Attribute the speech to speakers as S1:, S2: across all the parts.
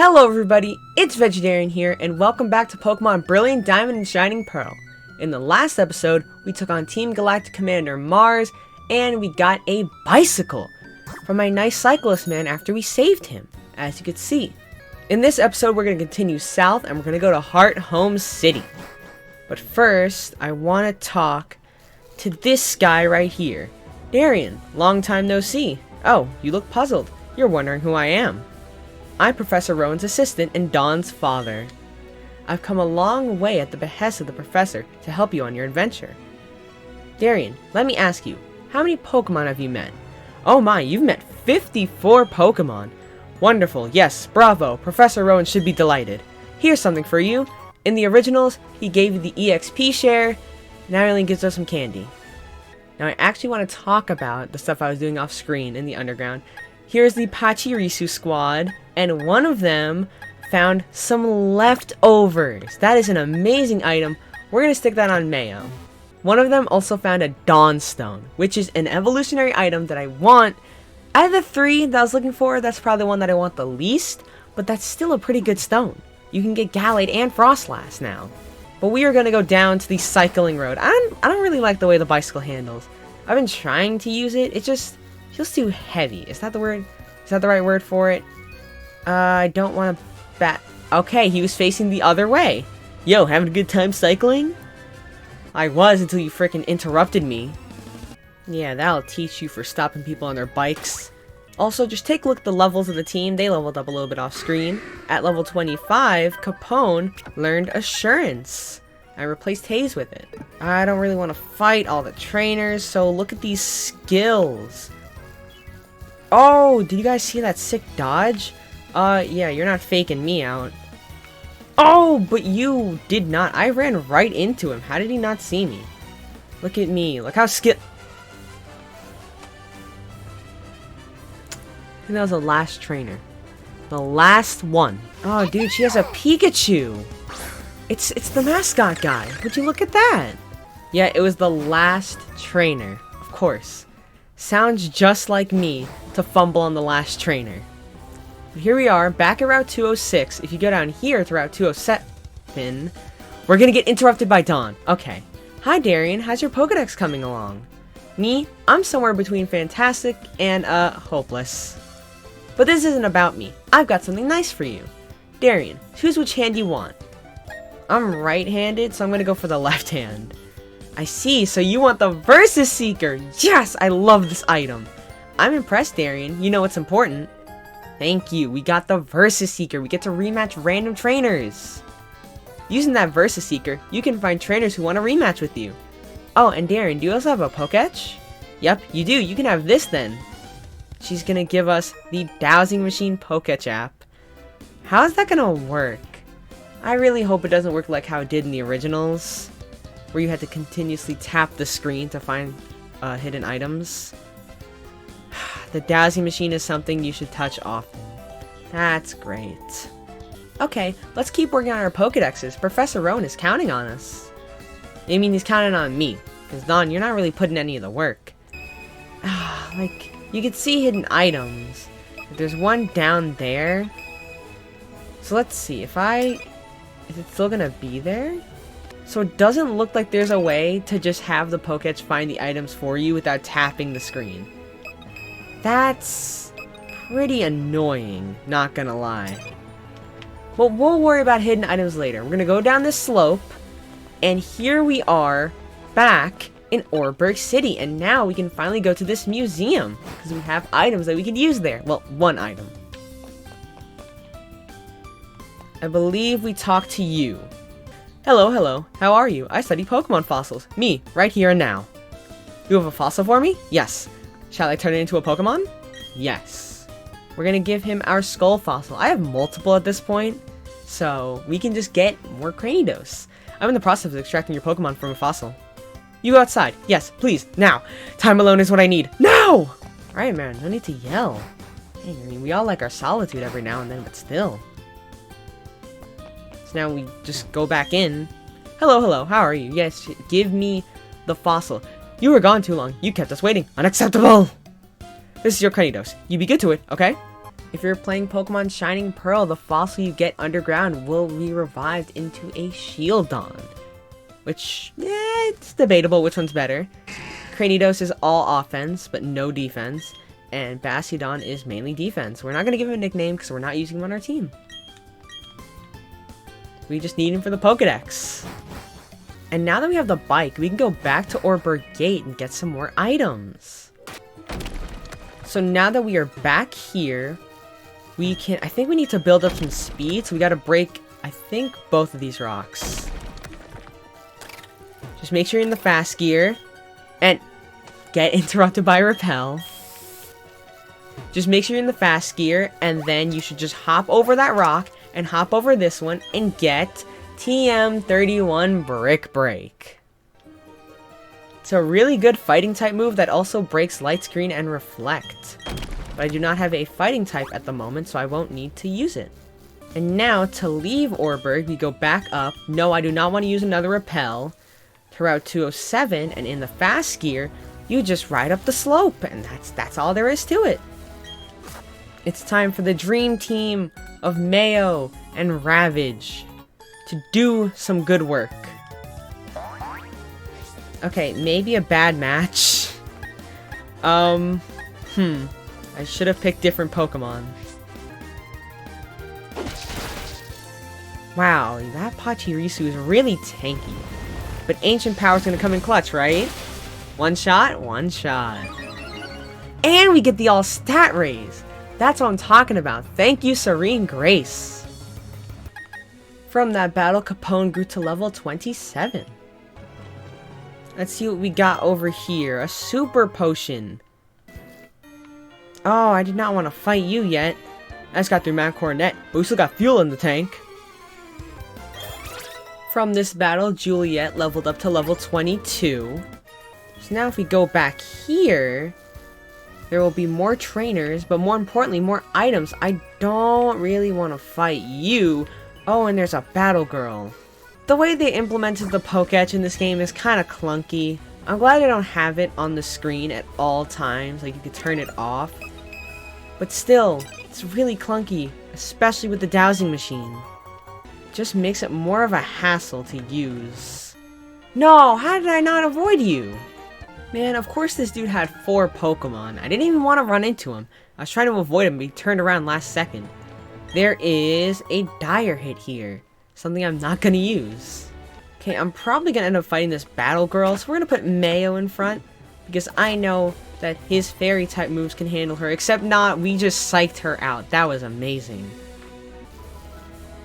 S1: Hello everybody, it's VegiDarian here, and welcome back to Pokemon Brilliant Diamond and Shining Pearl. In the last episode, we took on Team Galactic Commander Mars, and we got a bicycle from my nice cyclist man after we saved him, as you could see. In this episode, we're going to continue south, and we're going to go to Heart Home City. But first, I want to talk to this guy right here. Darian, long time no see. Oh, you look puzzled. You're wondering who I am. I'm Professor Rowan's assistant and Dawn's father. I've come a long way at the behest of the professor to help you on your adventure. Darian, let me ask you, how many Pokemon have you met? Oh my, you've met 54 Pokemon. Wonderful, yes, bravo, Professor Rowan should be delighted. Here's something for you. In the originals, he gave you the EXP share, now he only gives us some candy. Now I actually want to talk about the stuff I was doing off screen in the underground. Here's the Pachirisu squad, and one of them found some leftovers. That is an amazing item. We're going to stick that on Mayo. One of them also found a Dawnstone, which is an evolutionary item that I want. Out of the three that I was looking for, that's probably the one that I want the least, but that's still a pretty good stone. You can get Gallade and Frostlass now. But we are going to go down to the cycling road. I don't really like the way the bicycle handles. I've been trying to use it. It just feels too heavy. Is that the word? Is that the right word for it? I don't want to bat. Okay, he was facing the other way. Yo, having a good time cycling? I was until you frickin' interrupted me. Yeah, that'll teach you for stopping people on their bikes. Also, just take a look at the levels of the team. They leveled up a little bit off screen. At level 25, Capone learned Assurance. I replaced Haze with it. I don't really want to fight all the trainers, so look at these skills. Oh, did you guys see that sick dodge? Yeah, you're not faking me out. Oh, but you did not. I ran right into him. How did he not see me? Look at me. Look how I think that was the last trainer. The last one. Oh, dude, she has a Pikachu. It's the mascot guy. Would you look at that? Yeah, it was the last trainer. Of course. Sounds just like me to fumble on the last trainer. But here we are, back at Route 206. If you go down here to Route 207, we're gonna get interrupted by Dawn. Okay. Hi, Darian. How's your Pokedex coming along? Me? I'm somewhere between fantastic and, hopeless. But this isn't about me. I've got something nice for you. Darian, choose which hand you want. I'm right-handed, so I'm gonna go for the left hand. I see, so you want the Versus Seeker! Yes, I love this item. I'm impressed, Darian. You know what's important. Thank you, we got the Versus Seeker. We get to rematch random trainers. Using that Versus Seeker, you can find trainers who want to rematch with you. Oh, and Darian, do you also have a Pokétch? Yep, you do. You can have this then. She's gonna give us the Dowsing Machine Pokétch app. How is that gonna work? I really hope it doesn't work like how it did in the originals, where you had to continuously tap the screen to find hidden items. The Dowsing Machine is something you should touch often. That's great. Okay, let's keep working on our Pokedexes. Professor Rowan is counting on us. I mean, he's counting on me. Because, Dawn, you're not really putting any of the work. Like, you can see hidden items. There's one down there. So let's see, is it still gonna be there? So it doesn't look like there's a way to just have the Pokétch find the items for you without tapping the screen. That's pretty annoying, not gonna lie. But we'll worry about hidden items later. We're gonna go down this slope, and here we are, back in Orberg City, and now we can finally go to this museum, because we have items that we can use there. Well, one item. I believe we talked to you. Hello, how are you? I study Pokemon fossils. Me, right here and now. You have a fossil for me? Yes. Shall I turn it into a Pokemon? Yes. We're gonna give him our Skull fossil. I have multiple at this point, so we can just get more Cranidos. I'm in the process of extracting your Pokemon from a fossil. You go outside. Yes, please, now. Time alone is what I need. Now! Alright, man, no need to yell. Hey, I mean, we all like our solitude every now and then, but still. So now we just go back in. Hello, how are you? Yes, give me the fossil. You were gone too long. You kept us waiting. Unacceptable! This is your Cranidos. You be good to it, okay? If you're playing Pokemon Shining Pearl, the fossil you get underground will be revived into a Shieldon. Which, it's debatable which one's better. Cranidos is all offense, but no defense. And Bastiodon is mainly defense. We're not going to give him a nickname because we're not using him on our team. We just need him for the Pokedex. And now that we have the bike, we can go back to Orberg Gate and get some more items. So now that we are back here, I think we need to build up some speed. So we got to break, I think, both of these rocks. Just make sure you're in the fast gear. And get interrupted by Repel. Just make sure you're in the fast gear. And then you should just hop over that rock. And hop over this one. And get TM31 Brick Break. It's a really good fighting type move that also breaks Light Screen and Reflect. But I do not have a fighting type at the moment, so I won't need to use it. And now, to leave Orberg, we go back up. No, I do not want to use another Repel. To Route 207, and in the fast gear, you just ride up the slope, and that's all there is to it. It's time for the dream team of Mayo and Ravage to do some good work. Okay, maybe a bad match. I should have picked different Pokemon. Wow, that Pachirisu is really tanky. But Ancient Power's gonna come in clutch, right? One shot, one shot. And we get the all stat raise. That's what I'm talking about. Thank you, Serene Grace. From that battle, Capone grew to level 27. Let's see what we got over here. A super potion. Oh, I did not want to fight you yet. I just got through Mount Coronet, but we still got fuel in the tank. From this battle, Juliet leveled up to level 22. So now if we go back here, there will be more trainers, but more importantly, more items. I don't really want to fight you. Oh, and there's a battle girl. The way they implemented the Pokédex in this game is kind of clunky. I'm glad I don't have it on the screen at all times, like you could turn it off. But still, it's really clunky, especially with the dowsing machine. It just makes it more of a hassle to use. No, how did I not avoid you? Man, of course this dude had 4 Pokemon. I didn't even want to run into him. I was trying to avoid him, but he turned around last second. There is a Dire Hit here. Something I'm not going to use. Okay, I'm probably going to end up fighting this Battle Girl, so we're going to put Mayo in front. Because I know that his Fairy type moves can handle her. Except not, we just psyched her out. That was amazing.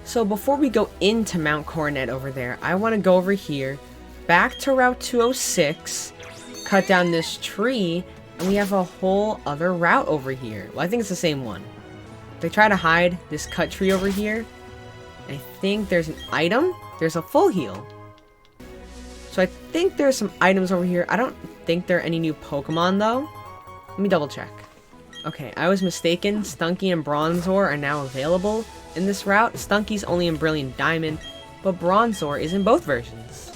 S1: So before we go into Mount Coronet over there, I want to go over here, back to Route 206, cut down this tree, and we have a whole other route over here. Well, I think it's the same one. They try to hide this cut tree over here. I think there's an item. There's a full heal. So I think there's some items over here. I don't think there are any new Pokemon though. Let me double check. Okay, I was mistaken. Stunky and Bronzor are now available in this route. Stunky's only in Brilliant Diamond, but Bronzor is in both versions.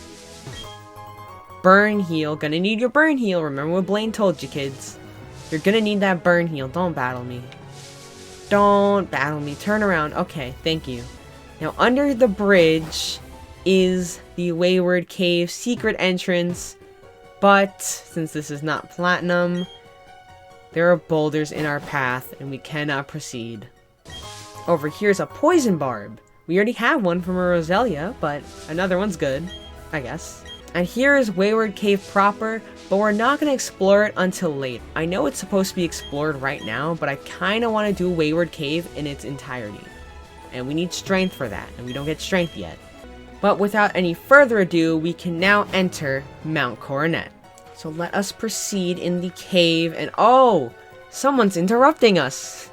S1: Burn heal. Gonna need your burn heal. Remember what Blaine told you, kids. You're gonna need that burn heal. Don't battle me. Don't battle me. Turn around. Okay, thank you. Now, under the bridge is the Wayward Cave secret entrance, but since this is not Platinum, there are boulders in our path, and we cannot proceed. Over here's a Poison Barb. We already have one from a Roselia, but another one's good, I guess. And here is Wayward Cave proper, but we're not going to explore it until late. I know it's supposed to be explored right now, but I kind of want to do Wayward Cave in its entirety. And we need strength for that, and we don't get strength yet. But without any further ado, we can now enter Mount Coronet. So let us proceed in the cave, and oh! Someone's interrupting us!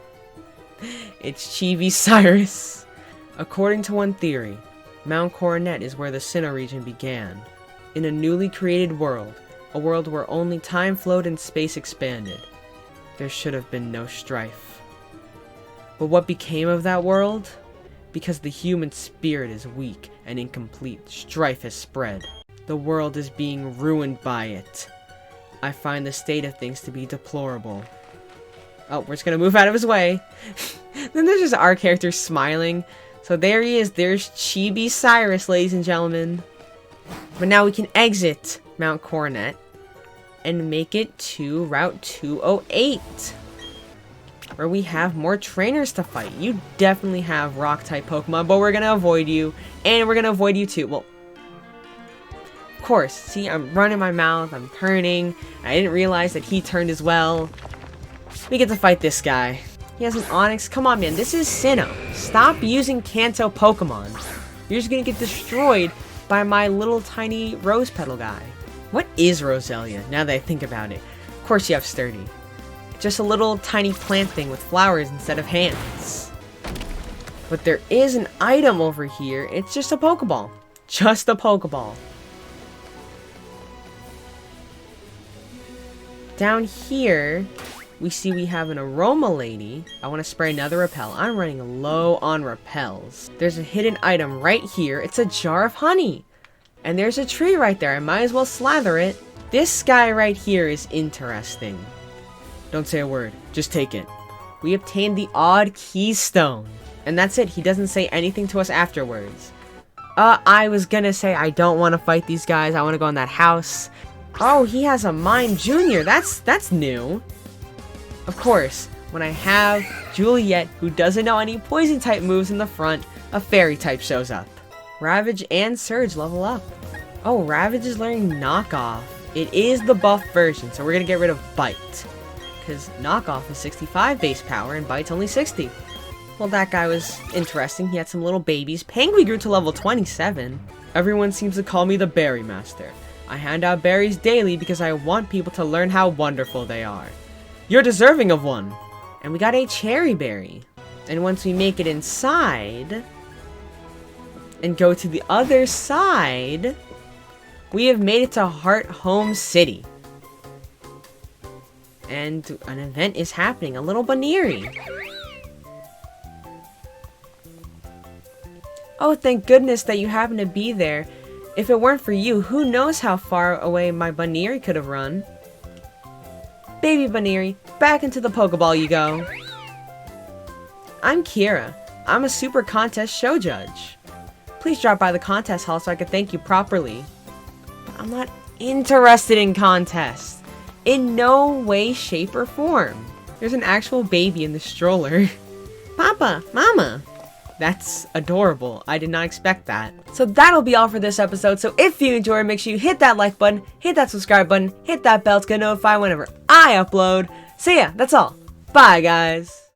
S1: It's Chibi Cyrus. According to one theory, Mount Coronet is where the Sinnoh region began. In a newly created world, a world where only time flowed and space expanded, there should have been no strife. But what became of that world? Because the human spirit is weak and incomplete, strife has spread. The world is being ruined by it. I find the state of things to be deplorable. Oh, we're just gonna move out of his way. Then there's just our character smiling. So there he is. There's Chibi Cyrus, ladies and gentlemen. But now we can exit Mount Coronet and make it to Route 208, where we have more trainers to fight. You definitely have rock-type Pokemon, but we're gonna avoid you, and we're gonna avoid you too. Well, of course. See, I'm running my mouth, I'm turning. I didn't realize that he turned as well. We get to fight this guy. He has an Onix. Come on, man. This is Sinnoh. Stop using Kanto Pokemon. You're just gonna get destroyed by my little tiny rose petal guy. What is Roselia, now that I think about it? Of course you have Sturdy. Just a little tiny plant thing with flowers instead of hands. But there is an item over here. It's just a Pokeball. Just a Pokeball. Down here, we see we have an Aroma Lady. I want to spray another Repel. I'm running low on Repels. There's a hidden item right here. It's a jar of honey. And there's a tree right there. I might as well slather it. This guy right here is interesting. Don't say a word. Just take it. We obtained the Odd Keystone. And that's it. He doesn't say anything to us afterwards. I was gonna say I don't want to fight these guys. I want to go in that house. Oh, he has a Mime Junior. That's new. Of course, when I have Juliet, who doesn't know any poison type moves in the front, a fairy type shows up. Ravage and Surge level up. Oh, Ravage is learning Knockoff. It is the buff version, so we're gonna get rid of Bite. Because Knockoff is 65 base power and Bite's only 60. Well, that guy was interesting. He had some little babies. Penguin grew to level 27. Everyone seems to call me the Berry Master. I hand out berries daily because I want people to learn how wonderful they are. You're deserving of one. And we got a Cherry Berry. And once we make it inside and go to the other side, we have made it to Heart Home City. And an event is happening. A little Baneri. Oh, thank goodness that you happen to be there. If it weren't for you, who knows how far away my Baneri could have run. Baby Baneri, back into the Pokeball you go. I'm Kira. I'm a Super Contest show judge. Please drop by the contest hall so I can thank you properly. But I'm not interested in contests. In no way, shape, or form. There's an actual baby in the stroller. Papa, Mama. That's adorable. I did not expect that. So that'll be all for this episode. So if you enjoyed, make sure you hit that like button, hit that subscribe button, hit that bell to get notified whenever I upload. So yeah, that's all. Bye, guys.